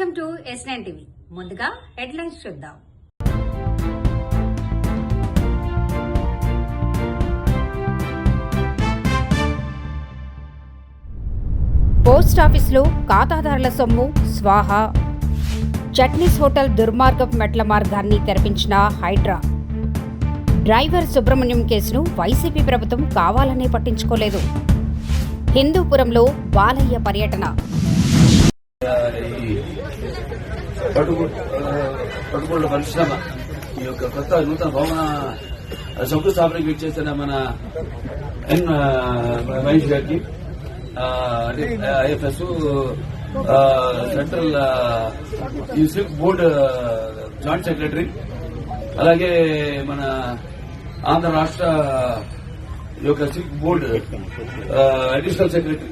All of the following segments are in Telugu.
Welcome to S9 TV. ముందుగా హెడ్లైన్స్ చూద్దాం. పోస్టాఫీసులో ఖాతాదారుల సొమ్ము స్వాహా. చట్నీస్ హోటల్ దుర్మార్గపు మెట్ల మార్గాన్ని తెరపించిన హైడ్రా. డ్రైవర్ సుబ్రహ్మణ్యం కేసును వైసీపీ ప్రభుత్వం కావాలనే పట్టించుకోలేదు. హిందూపురంలో బాలయ్య పర్యటన. పట్టుకోళ్ళ పరిశ్రమ ఈ యొక్క కొత్త నూతన భవన శంకుస్థాపనకి ఇచ్చేసిన మన ఎన్ మహేష్ గారికి IFS central silk board joint secretary, అలాగే మన ఆంధ్ర రాష్ట్ర యొక్క silk board additional secretary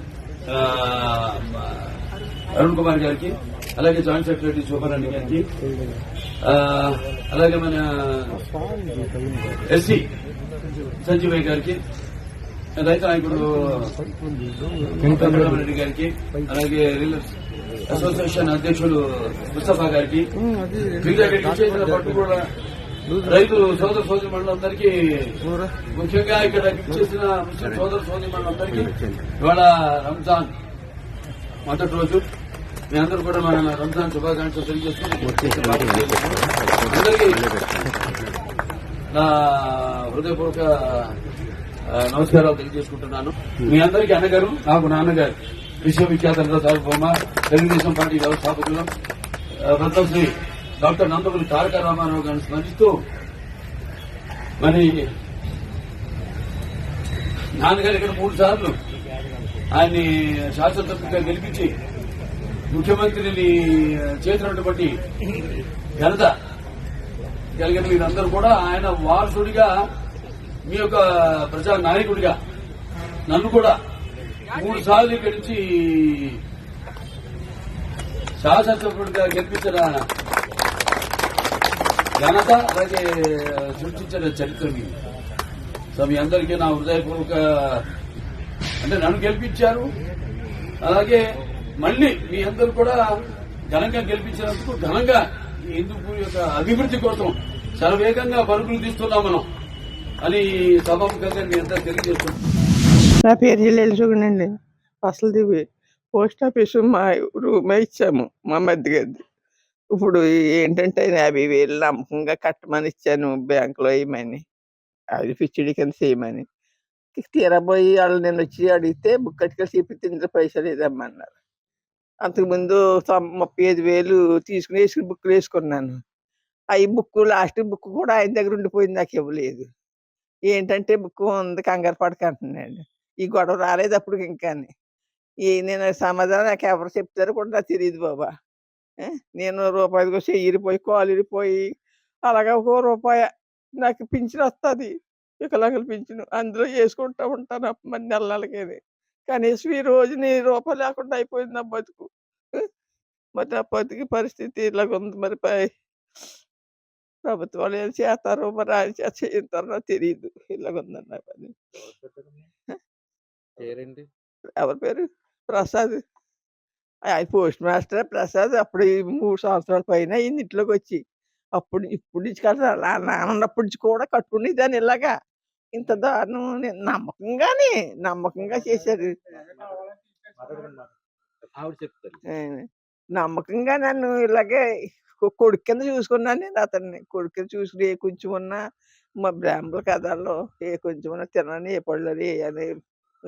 Arun Kumar గారికి, అలాగే జాయింట్ సెక్రటరీ శోభారాణి గారికి, అలాగే మన ఎస్సీ సంజీవయ్య గారికి, రైతు నాయకుడు రెడ్డి గారికి, అలాగే రియల్స్ అసోసియేషన్ అధ్యక్షుడు ముస్తఫా గారికి, చేసిన పట్టు కూడా రైతు సోదర సోదరి మండలందరికీ, ముఖ్యంగా ఇక్కడ చేసిన ముస్లిం సోదర సోదరి మండలందరికీ ఇవాళ రంజాన్ మొదటి రోజు. మీ అందరూ కూడా మన రంజాన్ శుభాకాంక్షలు తెలియజేసుకుని అందరికీ నా హృదయపూర్వక నమస్కారాలు తెలియజేసుకుంటున్నాను. మీ అందరికీ అన్నగారు, నాకు నాన్నగారు, విశ్వవిఖ్యాత సార్వభౌమ తెలుగుదేశం పార్టీ వ్యవస్థాపకులు పద్మశ్రీ డాక్టర్ నందమూరి తారక రామారావు గారిని స్మరిస్తూ, మరి నాన్నగారు ఇక్కడ 3 సార్లు ఆయన్ని శాసనసభ్యుడిగా గెలిపించి ముఖ్యమంత్రిని చేసినటువంటి ఘనత కలిగిన మీరందరూ కూడా ఆయన వారసుడిగా, మీ యొక్క ప్రజా నాయకుడిగా నన్ను కూడా 3 సార్లు ఇక్కడి నుంచి శాసనసభ్యుడిగా గెలిపించిన ఘనత, అలాగే సృష్టించిన చరిత్ర మీది. సో మీ అందరికీ నా హృదయపూర్వక, అంటే నన్ను గెలిపించారు, అలాగే మళ్లీ మీ అందరూ కూడా ఘనంగా గెలిపించినందుకు ఘనంగా ఈ హిందూపూర్ యొక్క అభివృద్ధి కోసం శరవేగంగా పరుగులు తీస్తున్నాం మనం అని సభాముఖంగా మీ అందరూ తెలియజేస్తున్నాం. నా పేరు జిల్లేసుకునండి. అసలు పోస్ట్ ఆఫీసు మా రూమే ఇచ్చాము, మా మధ్య గది. ఇప్పుడు ఏంటంటే 50,000 నమ్మకంగా కట్టమని ఇచ్చాను బ్యాంకులో వేయమని, అది ఫిక్స్డ్ కింద చేయమని. తీరబోయి వాళ్ళు నేను వచ్చి అడిగితే బుక్ కట్టుకెళ్ళి చూపిస్తే ఇందులో పైసలు లేదమ్మన్నారు. అంతకుముందు 35,000 తీసుకుని బుక్లు వేసుకున్నాను. అవి బుక్ లాస్ట్ బుక్ కూడా ఆయన దగ్గర ఉండిపోయింది, నాకు ఇవ్వలేదు. ఏంటంటే బుక్ ఉంది, కంగారు పడక అంటున్నాడు. ఈ గొడవ రాలేదు అప్పుడు ఇంకా. నేను సమాధానం నాకు ఎవరు చెప్తారో కూడా నాకు తెలియదు బాబా. నేను రూపాయి కోసం ఇరిపోయి కాలు ఇరిపోయి అలాగా ₹1 నాకు పింఛన్ వస్తుంది, వికలాంగుల పింఛను, అందులో వేసుకుంటూ ఉంటాను మరి నెలకి. కనీసం ఈ రోజు ₹1 లేకుండా అయిపోయింది నా బతుకు. మరి నా బతుకు పరిస్థితి ఇలాగ ఉంది. మరి ప్రభుత్వాలు ఏం చేస్తారో మరి ఆయన చేస్తారో నాకు తెలియదు. ఇలాగుందండి నా పని. ఎవరి పేరు? ప్రసాద్. ఆయన పోస్ట్ మాస్టర్ ప్రసాద్. అప్పుడు 3 సంవత్సరాల పైన అయింది ఇంట్లోకి వచ్చి. అప్పుడు ఇప్పుడు నుంచి కదా నాన్నప్పటి నుంచి కూడా కట్టుకునేదాన్ని ఇలాగా. ఇంత దారుణం నమ్మకంగా చేశారు. నమ్మకంగా నన్ను ఇలాగే కొడుకు కింద చూసుకున్నాను. నేను అతన్ని కొడుకు కింద చూసుకుని ఏ కొంచెం ఉన్నా మా బ్రాహ్మణుల కథల్లో ఏ కొంచెం ఉన్నా తినని, ఏ పళ్ళు అని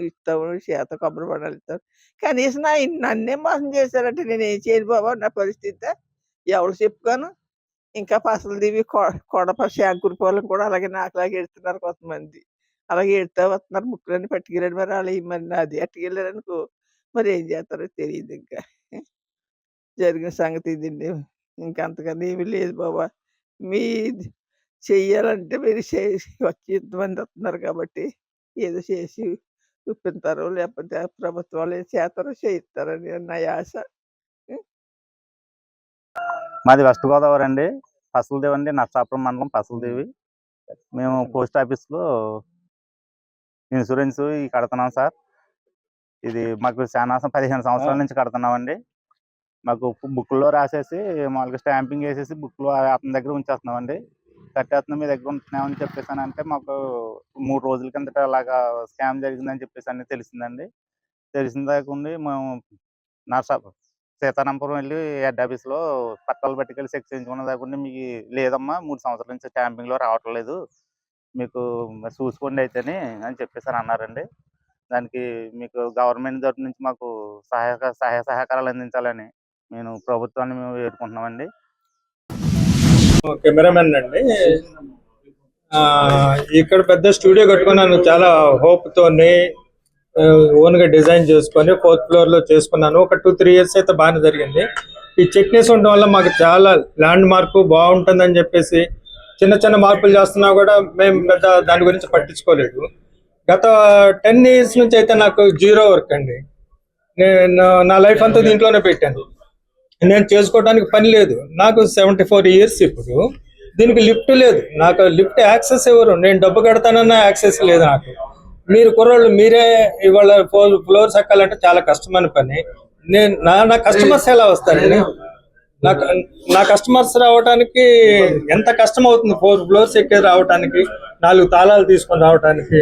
ఇస్తాము, చేత కొబ్బరి పడాలి ఇస్తాను. కనీసం నన్నే మోసం చేశారంటే నేను ఏం చేయను బాబా. నా పరిస్థితి ఎవరు చెప్పుకోను. ఇంకా పసలు దివి కొడప శాంకూరు పొలం కూడా అలాగే నాకులాగే ఎడుతున్నారు కొంతమంది. అలాగే ఎడుతా వస్తున్నారు, ముక్కులన్నీ పట్టుకెళ్ళాడు. మరి వాళ్ళు మరి నాది అట్టుకెళ్ళారనుకో మరి ఏం చేస్తారో తెలియదు. ఇంకా జరిగిన సంగతి ఇదండి. ఇంకా అంతకన్నా ఏమీ లేదు బాబా. మీ చెయ్యాలంటే మీరు చేసి వచ్చి ఇంతమంది వస్తున్నారు కాబట్టి ఏదో చేసి చూపిస్తారు, లేకపోతే ప్రభుత్వాలు ఏం చేస్తారో చేయిస్తారని నా ఆశ. మాది వెస్ట్ గోదావరి అండి, పసలదేవి అండి, నర్సాపురం మండలం పసలదేవి. మేము పోస్ట్ ఆఫీస్లో ఇన్సూరెన్స్ కడుతున్నాం సార్. ఇది మాకు చాలా 15 సంవత్సరాల నుంచి కడుతున్నామండి. మాకు బుక్లో రాసేసి మామూలుగా స్టాంపింగ్ వేసేసి బుక్లో అతని దగ్గర ఉంచేస్తున్నామండి. కట్టేస్తున్నాం మీ దగ్గర ఉంటున్నామని చెప్పేసానంటే మాకు 3 రోజుల కిందట అలాగా స్కామ్ జరిగిందని చెప్పేసి అని తెలిసిందండి. తెలిసిన దాకుండి మేము సీతారాంపురం వెళ్ళి హెడ్ ఆఫీస్లో పట్టాలు పట్టుకెళ్ళి చెక్ చేయించుకున్న దాకుండి మీకు లేదమ్మా 3 సంవత్సరాల నుంచి స్టాంపింగ్లో రావటం లేదు, మీకు మరి చూసుకోండి అయితేని అని చెప్పేసి అన్నారండి. దానికి మీకు గవర్నమెంట్ తరపు నుంచి మాకు సహాయ సహకారాలు అందించాలని నేను ప్రభుత్వాన్ని మేము వేడుకుంటున్నామండి. కెమెరామెన్ అండి. ఇక్కడ పెద్ద స్టూడియో కట్టుకున్నాను చాలా హోప్ తోని, ఓన్ గా డిజైన్ చేసుకొని 4th floor లో చేసుకున్నాను. ఒక 2-3 years అయితే బాగానే జరిగింది. ఈ చట్నీస్ ఉండడం వల్ల మాకు చాలా ల్యాండ్ మార్క్ బాగుంటుందని చెప్పేసి చిన్న చిన్న మార్పులు చేస్తున్నా కూడా మేము పెద్ద దాని గురించి పట్టించుకోలేదు. గత 10 years నుంచి అయితే నాకు 0 వర్క్ అండి. నేను నా లైఫ్ అంతా దీంట్లోనే పెట్టాను. నేను చేసుకోవడానికి పని లేదు. నాకు 74 years ఇప్పుడు. దీనికి లిఫ్ట్ లేదు, నాకు లిఫ్ట్ యాక్సెస్ ఎవరు, నేను డబ్బు కడతానన్న యాక్సెస్ లేదు నాకు. మీరు కుర్రోళ్ళు మీరే ఇవాళ 4 floors ఎక్కాలంటే చాలా కష్టమైన పని. నేను నా కస్టమర్స్ ఎలా వస్తారండి? నా కస్టమర్స్ రావడానికి ఎంత కష్టం అవుతుంది? 4 floors ఎక్కి రావడానికి, 4 తాళాలు తీసుకొని రావడానికి.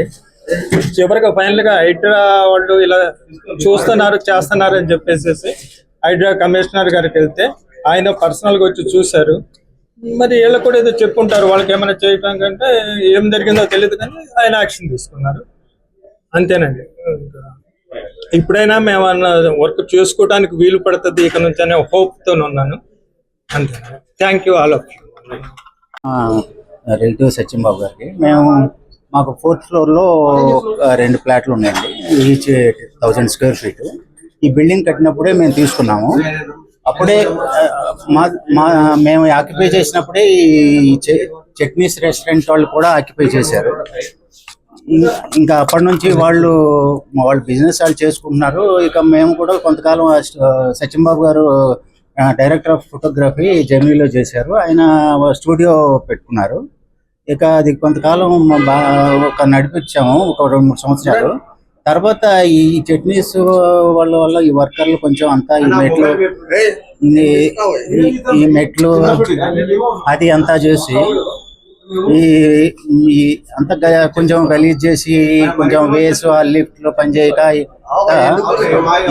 చివరిగా ఫైనల్ గా హైడ్రా వాళ్ళు ఇలా చూస్తున్నారు చేస్తున్నారు అని చెప్పేసి హైడ్రా కమిషనర్ గారికి వెళ్తే ఆయన పర్సనల్ గా వచ్చి చూశారు. మరి వీళ్ళకి కూడా ఏదో చెప్పుంటారు, వాళ్ళకి ఏమైనా చేయటం కంటే ఏం జరిగిందో తెలియదు కానీ ఆయన యాక్షన్ తీసుకున్నారు. అంతేనండి. ఇప్పుడైనా మేము వర్క్ చేసుకోవడానికి వీలు పడుతుంది ఇక నుంచి అనే హోప్ తో ఉన్నాను. అంతేనండి. Thank you all of you. Relative Satyambabu గారికి మాకు 4th floor లో 2 ఫ్లాట్లు ఉన్నాయండి, ఈచ్ 1000 square feet. ఈ బిల్డింగ్ కట్టినప్పుడే మేము తీసుకున్నాము. అప్పుడే మేము ఆక్యుపై చేసినప్పుడే ఈ చట్నీస్ రెస్టారెంట్ వాళ్ళు కూడా ఆక్యుపై చేశారు. ఇంకా అప్పటి నుంచి వాళ్ళు బిజినెస్ వాళ్ళు చేసుకుంటున్నారు. ఇక మేము కూడా కొంతకాలం సత్యంబాబు గారు డైరెక్టర్ ఆఫ్ ఫోటోగ్రఫీ జర్మనీలో చేశారు. ఆయన స్టూడియో పెట్టుకున్నారు. ఇక అది కొంతకాలం ఒక నడిపించాము, ఒక 2-3 సంవత్సరాలు. తర్వాత ఈ చట్నీస్ వాళ్ళ వల్ల ఈ వర్కర్లు కొంచెం అంతా ఈ మెట్లు అది అంతా చేసి ఈ అంతా కొంచెం గలీజ్ చేసి కొంచెం వేసు ఆ లిఫ్ట్లో పనిచేయక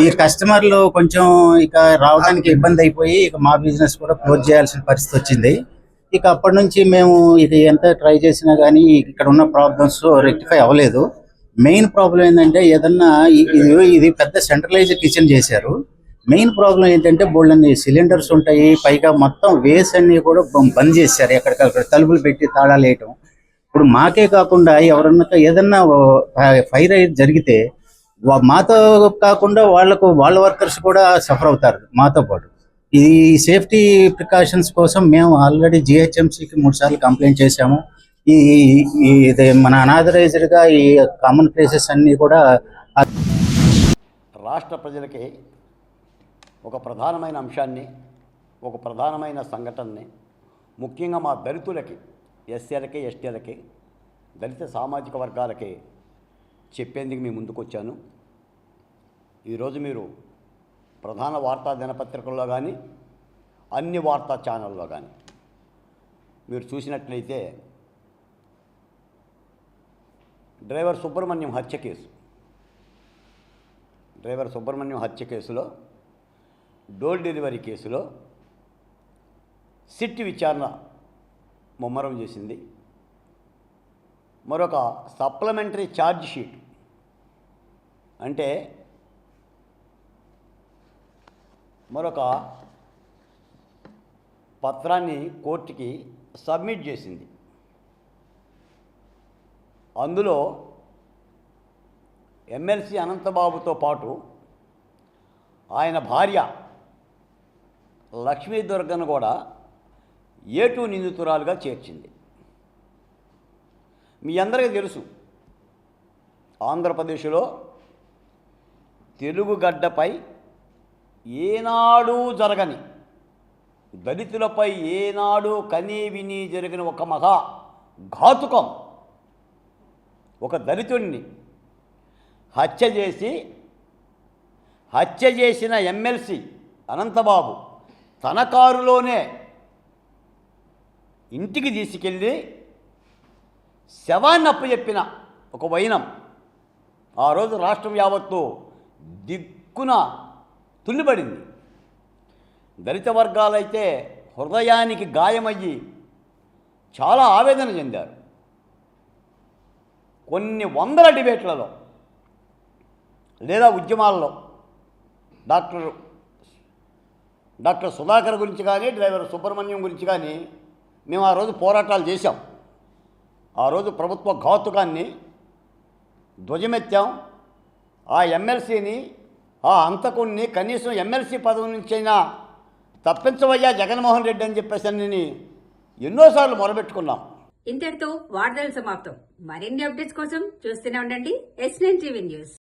ఈ కస్టమర్లు కొంచెం ఇక రావడానికి ఇబ్బంది అయిపోయి ఇక మా బిజినెస్ కూడా క్లోజ్ చేయాల్సిన పరిస్థితి వచ్చింది. ఇక అప్పటి నుంచి మేము ఇది ఎంత ట్రై చేసినా కానీ ఇక్కడ ఉన్న ప్రాబ్లమ్స్ రెక్టిఫై అవ్వలేదు. మెయిన్ ప్రాబ్లం ఏంటంటే ఏదన్నా ఇది పెద్ద సెంట్రలైజ్డ్ కిచెన్ చేశారు. మెయిన్ ప్రాబ్లం ఏంటంటే బోల్డన్ని సిలిండర్స్ ఉంటాయి, పైగా మొత్తం వేస్ అన్ని కూడా బంద్ చేశారు. ఎక్కడికక్కడ తలుపులు పెట్టి తాళాలు వేయటం. ఇప్పుడు మాకే కాకుండా ఎవరన్నా ఏదన్నా ఫైర్ జరిగితే మాతో కాకుండా వాళ్ళ వర్కర్స్ కూడా సఫర్ అవుతారు మాతో పాటు. ఈ సేఫ్టీ ప్రికాషన్స్ కోసం మేము ఆల్రెడీ GHMCకి 3 సార్లు కంప్లైంట్ చేశాము. ఇది మన అనాథరైజ్డ్గా ఈ కామన్ ప్లేసెస్ అన్నీ కూడా రాష్ట్ర ప్రజలకి ఒక ప్రధానమైన అంశాన్ని, ఒక ప్రధానమైన సంఘటనని, ముఖ్యంగా మా దళితులకి, ఎస్సీలకి, ఎస్టీలకి, దళిత సామాజిక వర్గాలకి చెప్పేందుకు మీ ముందుకు వచ్చాను. ఈరోజు మీరు ప్రధాన వార్తా దినపత్రికల్లో కానీ అన్ని వార్తా ఛానల్లో కానీ మీరు చూసినట్లయితే డ్రైవర్ సుబ్రహ్మణ్యం హత్య కేసులో డోర్ డెలివరీ కేసులో సిట్ విచారణ ముమ్మరం చేసింది. మరొక సప్లిమెంటరీ ఛార్జ్ షీట్ అంటే మరొక పత్రాన్ని కోర్టుకి సబ్మిట్ చేసింది. అందులో ఎమ్మెల్సీ అనంతబాబుతో పాటు ఆయన భార్య లక్ష్మీ దుర్గను కూడా A2 నిందితురాలుగా చేర్చింది. మీ అందరికీ తెలుసు, ఆంధ్రప్రదేశ్లో తెలుగు గడ్డపై ఏనాడు జరగని, దళితులపై ఏనాడు కనీ విని జరిగిన ఒక మహా ఘాతుకం, ఒక దళితుడిని హత్య చేసిన ఎమ్మెల్సీ అనంతబాబు తన కారులోనే ఇంటికి తీసుకెళ్ళి శవాన్ని అప్పచెప్పిన ఒక వైనం ఆ రోజు రాష్ట్రం యావత్తు దిక్కున తుల్లిపడింది. దళిత వర్గాలైతే హృదయానికి గాయమయ్యి చాలా ఆవేదన చెందారు. కొన్ని వందల డిబేట్లలో లేదా ఉద్యమాల్లో డాక్టర్ సుధాకర్ గురించి కానీ డ్రైవర్ సుబ్రహ్మణ్యం గురించి కానీ మేము ఆ రోజు పోరాటాలు చేశాం. ఆ రోజు ప్రభుత్వ ఘాతుకాన్ని ధ్వజమెత్తాం. ఆ ఎమ్మెల్సీని, ఆ హంతకుణ్ణి కనీసం ఎమ్మెల్సీ పదవి నుంచైనా తప్పించవయ్యా జగన్మోహన్ రెడ్డి అని చెప్పేసి ఎన్నోసార్లు మొరబెట్టుకున్నాం. ఇంతటితో వార్తలు సమాప్తం. మరిన్ని అప్డేట్స్ కోసం చూస్తూనే ఉండండి S9 TV న్యూస్.